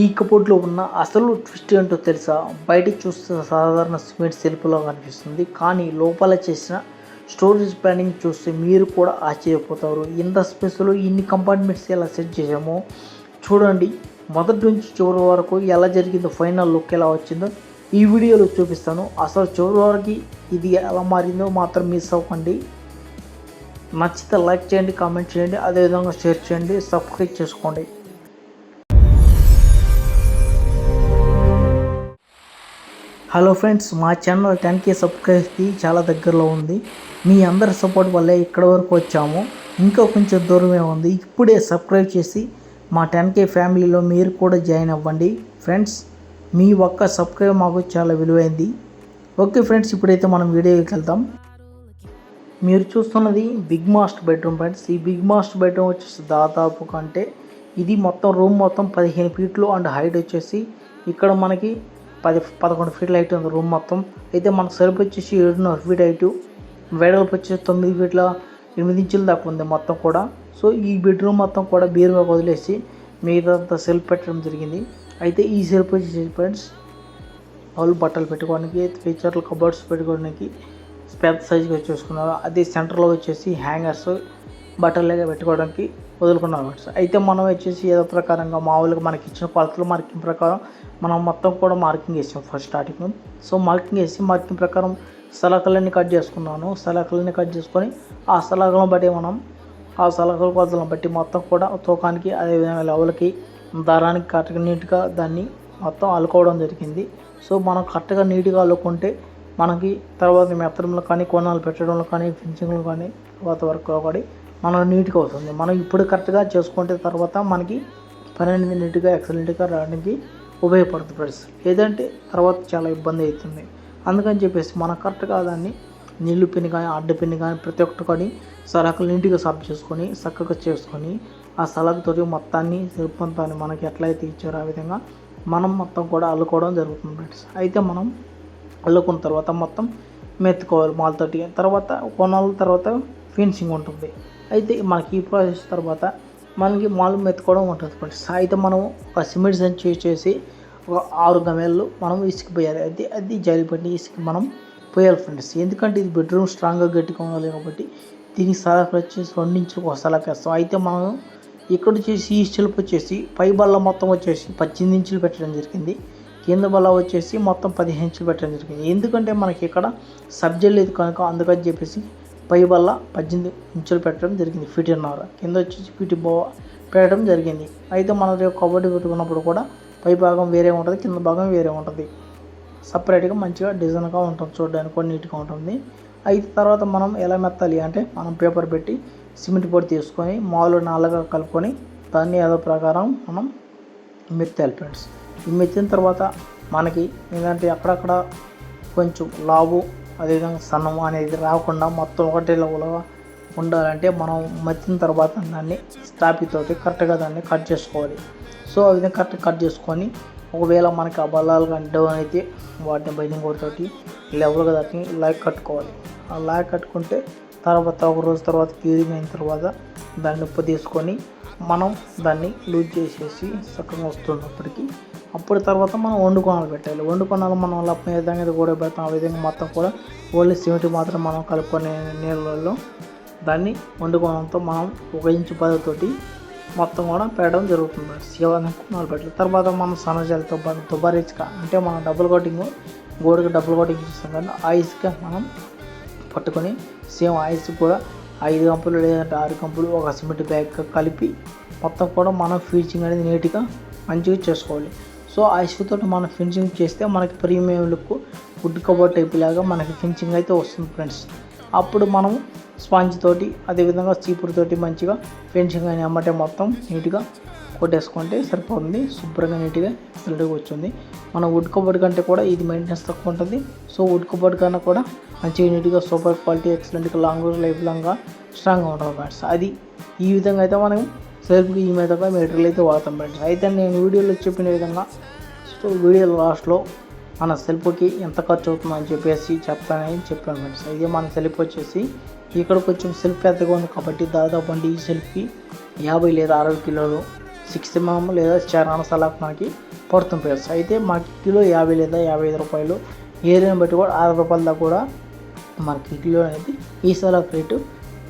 ఈ కబోర్డ్లో ఉన్న అసలు ట్విస్ట్ ఏంటో తెలుసా? బయటికి చూస్తే సాధారణ సిమెంట్ సెల్ఫ్‌లా కనిపిస్తుంది. కానీ లోపల చేసిన స్టోరేజ్ ప్లానింగ్ చూస్తే మీరు కూడా ఆశ్చర్యపోతారు. ఇంత స్పేస్‌లో ఇన్ని కంపార్ట్మెంట్స్ ఎలా సెట్ చేశామో చూడండి. మొదటి నుంచి చివరి వరకు ఎలా జరిగిందో, ఫైనల్ లుక్ ఎలా వచ్చిందో ఈ వీడియోలో చూపిస్తాను. అసలు చివరి వరకు ఇది ఎలా మారిందో మాత్రం మిస్ అవ్వకండి. నచ్చితే లైక్ చేయండి, కామెంట్ చేయండి, అదేవిధంగా షేర్ చేయండి, సబ్స్క్రైబ్ చేసుకోండి. హలో ఫ్రెండ్స్, మా ఛానల్ 10K సబ్స్క్రైబ్కి చాలా దగ్గరలో ఉంది. మీ అందరి సపోర్ట్ వల్లే ఇక్కడ వరకు వచ్చాము. ఇంకా కొంచెం దూరమే ఉంది. ఇప్పుడే సబ్స్క్రైబ్ చేసి మా 10K ఫ్యామిలీలో మీరు కూడా జాయిన్ అవ్వండి. ఫ్రెండ్స్, మీ ఒక్క సబ్స్క్రైబ్ మాకు చాలా విలువైంది. ఓకే ఫ్రెండ్స్, ఇప్పుడైతే మనం వీడియోకి వెళ్దాం. మీరు చూస్తున్నది బిగ్ మాస్టర్ బెడ్రూమ్ ఫ్రెండ్స్. ఈ బిగ్ మాస్టర్ బెడ్రూమ్ వచ్చేసి దాదాపు కంటే ఇది మొత్తం రూమ్ మొత్తం 15 ఫీట్లు అండ్ హైట్ వచ్చేసి ఇక్కడ మనకి 11 ఫీట్ల హైట్ ఉంది రూమ్ మొత్తం. అయితే మనకు సరిపో వచ్చేసి 7.5 ఫీట్ హైటు, వెడల్పు వచ్చేసి 9 ఫీట్ల 8 ఇంచుల దాకా ఉంది మొత్తం కూడా. సో ఈ బెడ్రూమ్ మొత్తం కూడా బీరుగా వదిలేసి మిగతా సెల్ఫ్ పెట్టడం జరిగింది. అయితే ఈ సెల్ఫ్ వచ్చేసి ఫ్రెండ్స్ వాళ్ళు బట్టలు పెట్టుకోవడానికి, ఫీచర్లు కబోర్డ్స్ పెట్టుకోవడానికి పెద్ద సైజుగా వచ్చేసుకున్నారు. అదే సెంటర్లో వచ్చేసి హ్యాంగర్స్ బట్టలుగా పెట్టుకోవడానికి వదులుకున్నాం ఫ్రెండ్స్. అయితే మనం వచ్చేసి ఏదో ప్రకారంగా మామూలుగా మనకి ఇచ్చిన కొలతలు మార్కింగ్ ప్రకారం మనం మొత్తం కూడా మార్కింగ్ వేసాం ఫస్ట్ స్టార్టింగ్. సో మార్కింగ్ వేసి మార్కింగ్ ప్రకారం సలకలన్నీ కట్ చేసుకున్నాను. సలకలన్నీ కట్ చేసుకొని ఆ సలకలను బట్టి మనం ఆ సలకల కొలతలను బట్టి మొత్తం కూడా తూకానికి అదేవిధంగా లెవెల్కి దారానికి కరెక్ట్గా నీట్గా దాన్ని మొత్తం అల్లుకోవడం జరిగింది. సో మనం కరెక్ట్గా నీట్గా అల్లుకుంటే మనకి తర్వాత మెత్తడంలో కానీ, కోణాలు పెట్టడంలో కానీ, ఫినిషింగ్లో కానీ, తర్వాత వర్క్లో కూడా మనం నీట్గా అవుతుంది. మనం ఇప్పుడు కరెక్ట్గా చేసుకుంటే తర్వాత మనకి పని అనేది నీట్గా ఎక్సలెంట్గా రావడానికి ఉపయోగపడుతుంది ఫ్రెండ్స్. లేదంటే తర్వాత చాలా ఇబ్బంది అవుతుంది. అందుకని చెప్పేసి మనం కరెక్ట్గా దాన్ని నీళ్ళు పిన్ని కానీ, అడ్డ పిన్ని కానీ ప్రతి ఒక్కటి కానీ సలకలు నీట్గా సాఫ్ చేసుకొని చక్కగా చేసుకొని ఆ సలకతోటి మొత్తాన్ని సిల్పంతాన్ని మనకి ఎట్లయితే ఇచ్చారో ఆ విధంగా మనం మొత్తం కూడా అల్లుకోవడం జరుగుతుంది ఫ్రెండ్స్. అయితే మనం అల్లుకున్న తర్వాత మొత్తం మెత్తుకోవాలి మాలతోటి. తర్వాత కొనాల తర్వాత ఫినిషింగ్ ఉంటుంది. అయితే మనకి ఈ ప్రాసెస్ తర్వాత మనకి మాలు మెత్తుకోవడం ఉంటుంది ఫ్రెండ్స్. అయితే మనం ఒక సిమెంట్ సంచి చేసి ఒక 6 గమేళ్ళు మనం ఇసుక పోయాలి. అయితే అది జాలిపట్టి ఇసుక మనం పోయాలి ఫ్రెండ్స్. ఎందుకంటే ఇది బెడ్రూమ్ స్ట్రాంగ్గా గట్టిగా ఉండాలి కాబట్టి దీనికి సలకలు వచ్చేసి 2 ఇంచులకు ఒక సలక వేస్తాం. అయితే మనం ఇక్కడ వచ్చేసి ఈ స్టెల్ప్ వచ్చేసి పై బల్ల మొత్తం వచ్చేసి 18 ఇంచులు పెట్టడం జరిగింది. కింద బల్ల వచ్చేసి మొత్తం 15 ఇంచులు పెట్టడం జరిగింది. ఎందుకంటే మనకి ఇక్కడ సబ్జెక్ట్ లేదు కనుక అందుకని చెప్పేసి పై బల్ల 18 ఇంచులు పెట్టడం జరిగింది. ఫీట్ అన్నర కింద వచ్చేసి ఫీట్ పెట్టడం జరిగింది. అయితే మన కబడ్డీ పెట్టుకున్నప్పుడు కూడా పై భాగం వేరే ఉంటుంది, కింద భాగం వేరే ఉంటుంది. సపరేట్గా మంచిగా డిజైన్గా ఉంటుంది, చూడడానికి కూడా నీట్గా ఉంటుంది. అయితే తర్వాత మనం ఎలా మెత్తాలి అంటే మనం పేపర్ పెట్టి సిమెంట్ పొడి తీసుకొని మామూలు నాలుగా కలుపుకొని దాన్ని ఏదో ప్రకారం మనం మెత్తాలి ఫ్రెండ్స్. ఈ మెత్తిన తర్వాత మనకి ఏంటంటే అక్కడక్కడ కొంచెం లావు అదేవిధంగా సన్నం అనేది రాకుండా మొత్తం ఒకటే లెవెల్గా ఉండాలంటే మనం మెత్తిన తర్వాత దాన్ని స్టాపీతోటి కరెక్ట్గా దాన్ని కట్ చేసుకోవాలి. సో ఆ విధంగా కరెక్ట్ కట్ చేసుకొని ఒకవేళ మనకి ఆ బల్లాలు కానీ డౌన్ అయితే వాటిని బైండింగ్ తోటి లెవెల్గా దాన్ని లాగ్ కట్టుకోవాలి. ఆ లాగ్ కట్టుకుంటే తర్వాత ఒక రోజు తర్వాత క్యూరింగ్ అయిన తర్వాత దాన్ని ఉప్పు తీసుకొని మనం దాన్ని లూజ్ చేసేసి చక్కగా వస్తున్నప్పటికీ అప్పుడు తర్వాత మనం వండుకోనాలు పెట్టాలి. వండుకోనాలు మనం లప్ప ఏ విధంగా కూడా పెడతాం ఆ విధంగా మొత్తం కూడా ఓన్లీ సిమెంట్ మాత్రం మనం కలుపుకునే నీళ్ళల్లో దాన్ని వండుకోవడంతో మనం 1 ఇంచు పదతోటి మొత్తం కూడా పెట్టడం జరుగుతుంది. శివనాలు పెట్టాలి. తర్వాత మనం సన్నజాలతో దుబారా ఇసుక అంటే మనం డబుల్ కోటింగ్ గోడకి డబుల్ కోటింగ్ ఇస్తాం కానీ ఆ ఇసుక మనం పట్టుకొని సేమ్ ఆ ఇసుక కూడా 5 గంపలు లేదంటే 6 గంపలు ఒక సిమెంట్ బ్యాగ్ కలిపి మొత్తం కూడా మనం ఫినిషింగ్ అనేది నీట్గా మంచిగా చేసుకోవాలి. సో ఆ ఇసుకతో మనం ఫినిషింగ్ చేస్తే మనకి premium look wood cupboard type లాగా మనకి ఫినిషింగ్ అయితే వస్తుంది ఫ్రెండ్స్. అప్పుడు మనం స్పాంజ్ తోటి అదేవిధంగా చీపురు తోటి మంచిగా ఫినిషింగ్ అని అమ్మటే మొత్తం నీట్గా కొట్టేసుకుంటే సరిపోతుంది. శుభ్రంగా నీట్గా ఎక్సలెంట్గా వచ్చింది. మన వుడ్ కబోర్డ్ కంటే కూడా ఇది మెయింటెనెన్స్ తక్కువ ఉంటుంది. సో వుడ్ కబోర్డ్ కన్నా కూడా మంచిగా నీట్గా సూపర్ క్వాలిటీ ఎక్సలెంట్గా లాంగ్ లైఫ్ లాంగ్గా స్ట్రాంగ్గా ఉంటుంది ఫ్రెండ్స్. అది ఈ విధంగా అయితే మనం సెల్ఫ్కి ఈ విధంగా మెటీరియల్ అయితే వాడతాం ఫ్రెండ్స్. అయితే నేను వీడియోలో చెప్పిన విధంగా వీడియో లాస్ట్లో మన సెల్ఫ్కి ఎంత ఖర్చు అవుతుందని చెప్పేసి చెప్తానని చెప్పాను ఫ్రెండ్స్. అయితే మన సెల్ఫ్ వచ్చేసి ఇక్కడ కొంచెం సెల్ఫ్ పెద్దగా ఉంది కాబట్టి దాదాపు అంటే ఈ సెల్ఫ్కి 50 లేదా 60 కిలోలు 6 mm లేదా చారణ సలాక్ మనకి పడుతుంది ఫ్రెండ్స్. అయితే మనకి కిలో 50 లేదా 55 రూపాయలు, ఏరియాని బట్టి కూడా 6 రూపాయల దాకా కూడా మనకి కిలో అనేది ఈ సలాక్ రేటు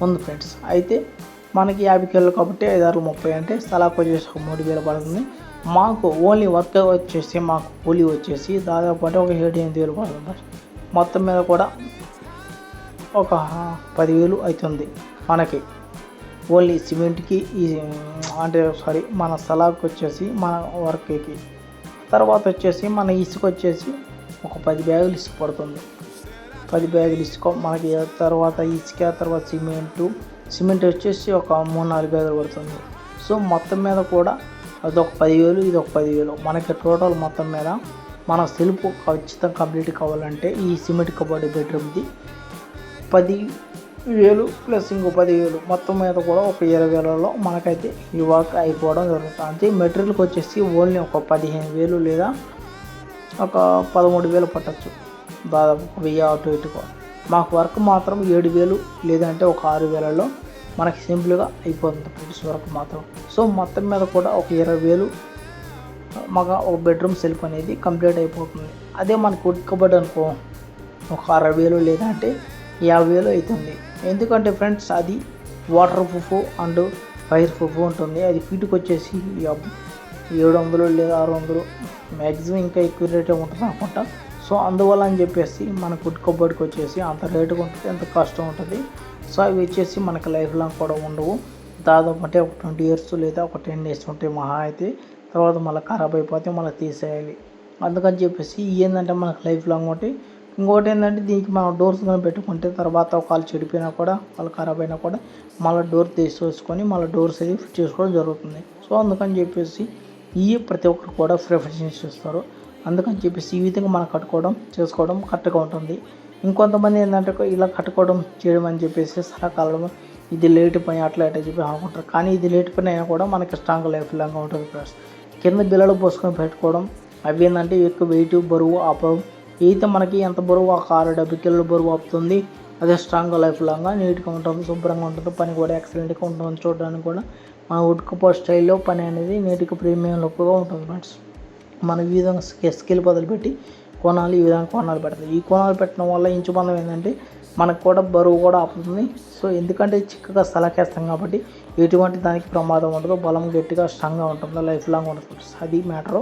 ఉంది ఫ్రెండ్స్. అయితే మనకి 50 కిలోలు కాబట్టి 5 6 30 అంటే సలాక్ వచ్చేసి 3000 పడుతుంది. మాకు ఓన్లీ వర్క్ వచ్చేసి మాకు కూలీ వచ్చేసి దాదాపు అంటే ఒక 7-8 వేలు పడుతుంది. మొత్తం మీద కూడా ఒక 10,000 అవుతుంది మనకి ఓన్లీ సిమెంట్కి అంటే మన సలాక్ వచ్చేసి మన వర్క్కి. తర్వాత వచ్చేసి మన ఇసుక వచ్చేసి ఒక 10 బ్యాగులు ఇసుక పడుతుంది. 10 బ్యాగులు ఇసుక మనకి. తర్వాత ఇసుక, తర్వాత సిమెంట్ వచ్చేసి ఒక 3-4 బ్యాగులు పడుతుంది. సో మొత్తం మీద కూడా అదొక 10,000, ఇది ఒక 10,000 మనకి టోటల్. మొత్తం మీద మన సెల్ఫ్ ఖచ్చితంగా కంప్లీట్ కావాలంటే ఈ సిమెంట్ కబోర్డ్ బెడ్రూమ్ది 10,000 ప్లస్ ఇంకో 10,000 మొత్తం మీద కూడా ఒక 20,000లో మనకైతే ఈ వర్క్ అయిపోవడం జరుగుతుంది. అంటే మెటీరియల్కి వచ్చేసి ఓన్లీ ఒక 15,000 లేదా ఒక 13,000 పట్టచ్చు, దాదాపు 1000 అటు ఇటుగా. మాకు వర్క్ మాత్రం 7,000 లేదంటే ఒక 6,000లో మనకి సింపుల్గా అయిపోతుంది ప్రిన్స్ వర్క్ మాత్రం. సో మొత్తం మీద కూడా ఒక 20,000 మాకు ఒక బెడ్రూమ్ సెల్ఫ్ అనేది కంప్లీట్ అయిపోతుంది. అదే మనకి వుడ్ కబోర్డ్ అనుకో ఒక 60,000 లేదంటే 50,000 అవుతుంది. ఎందుకంటే ఫ్రెండ్స్ అది water proof and fire proof ఉంటుంది. అది ఫీట్కి వచ్చేసి 700 లేదా 600 మ్యాక్సిమం ఇంకా ఎక్కువ రేటే ఉంటుంది అనుకుంటా. సో అందువల్ల అని చెప్పేసి మన వుడ్ కబోర్డ్కి వచ్చేసి అంత రేటుగా ఉంటుంది, అంత కష్టం ఉంటుంది. సో అవి వచ్చేసి మనకి లైఫ్ లాంగ్ కూడా ఉండవు. దాదాపు అంటే ఒక 20 years లేదా ఒక 10 days ఉంటాయి మహా అయితే. తర్వాత మళ్ళీ ఖరాబ్ అయిపోతే మళ్ళీ తీసేయాలి. అందుకని చెప్పేసి ఏంటంటే మనకు లైఫ్ లాంగ్ ఉంటాయి. ఇంకోటి ఏంటంటే దీనికి మనం డోర్స్ కానీ పెట్టుకుంటే తర్వాత ఒకళ్ళు చెడిపోయినా కూడా, వాళ్ళు ఖరాబ్ అయినా కూడా మళ్ళీ డోర్ తీసేసుకొని మళ్ళీ డోర్స్ అది ఫిట్ చేసుకోవడం జరుగుతుంది. సో అందుకని చెప్పేసి ప్రతి ఒక్కరు కూడా ప్రిఫరెన్స్ ఇస్తారు. అందుకని చెప్పేసి ఈ విధంగా మనం చేసుకోవడం కరెక్ట్గా ఉంటుంది. ఇంకొంతమంది ఏంటంటే ఇలా కట్టుకోవడం చేయడం అని చెప్పేసి సలకాలం ఇది లేట్ పని అట్లా చెప్పి అనుకుంటారు. కానీ ఇది లేట్ పని అయినా కూడా మనకి స్ట్రాంగ్ లైఫ్ లాగా ఉంటుంది ఫ్రెండ్స్. కింద బిల్లలు పోసుకొని పెట్టుకోవడం అవి ఏంటంటే ఎక్కువ వెయిట్ బరువు ఆపడం. అయితే మనకి ఎంత బరువు ఒక 6-70 కిలోల బరువు ఆపుతుంది. అదే స్ట్రాంగ్ లైఫ్ లాగా నీట్గా ఉంటుంది, శుభ్రంగా ఉంటుంది, పని కూడా ఎక్సలెంట్గా ఉంటుంది. చూడడానికి కూడా మన వుడ్ కబోర్డ్ స్టైల్లో పని అనేది నీట్గా ప్రీమియం లుక్గా ఉంటుంది ఫ్రెండ్స్. మనం ఈ విధంగా స్కేల్ బదులుపెట్టి కోణాలు ఈ విధంగా కోణాలు పెడతాయి. ఈ కోణాలు పెట్టడం వల్ల ఇంచుబంధం ఏంటంటే మనకు కూడా బరువు కూడా ఆపుతుంది. సో ఎందుకంటే చిక్కగా సలకేస్తాం కాబట్టి ఎటువంటి దానికి ప్రమాదం ఉండదు, బలం గట్టిగా స్ట్రాంగ్గా ఉంటుంది, లైఫ్ లాంగ్ ఉంటుంది. అది మ్యాటరు.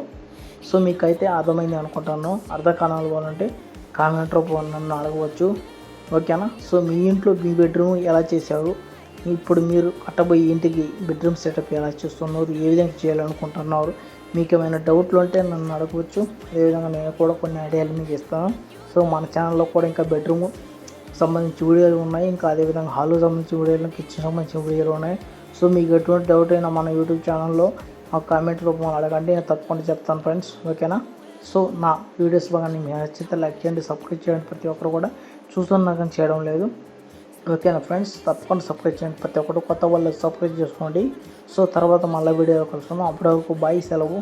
సో మీకైతే అర్థమైంది అనుకుంటాను. అర్థం కానాలి వాళ్ళంటే కామెంట్ రూపంలో నన్ను అడగవచ్చు, ఓకేనా. సో మీ ఇంట్లో మీ బెడ్రూమ్ ఎలా చేశారు, ఇప్పుడు మీరు కట్టబోయే ఇంటికి బెడ్రూమ్ సెటప్ ఎలా చేస్తున్నారు, ఏ విధంగా చేయాలనుకుంటున్నారు, మీకు ఏమైనా డౌట్లు ఉంటే నన్ను అడగవచ్చు. అదేవిధంగా నేను కూడా కొన్ని ఐడియాలు మీకు ఇస్తాను. సో మన ఛానల్లో కూడా ఇంకా బెడ్రూమ్ సంబంధించి వీడియోలు ఉన్నాయి, ఇంకా అదేవిధంగా హాల్ సంబంధించి వీడియోలు, కిచెన్ సంబంధించిన వీడియోలు ఉన్నాయి. సో మీకు ఎటువంటి డౌట్ అయినా మన యూట్యూబ్ ఛానల్లో మాకు కామెంట్ రూపంలో అడగండి, నేను తప్పకుండా చెప్తాను ఫ్రెండ్స్, ఓకేనా. సో నా వీడియోస్ బాగా మీకు నచ్చితే లైక్ చేయండి, సబ్స్క్రైబ్ చేయండి. ప్రతి ఒక్కరు కూడా చూస్తున్నా కానీ చేయడం లేదు, ఓకేనా ఫ్రెండ్స్. తప్పకుండా సబ్స్క్రైబ్ చేయండి. ప్రతి ఒక్కరు కొత్త వాళ్ళు సబ్స్క్రైబ్ చేసుకోండి. సో తర్వాత మళ్ళీ వీడియో కలుసుకుందాం. అప్పటి వరకు బాయ్, సెలవు.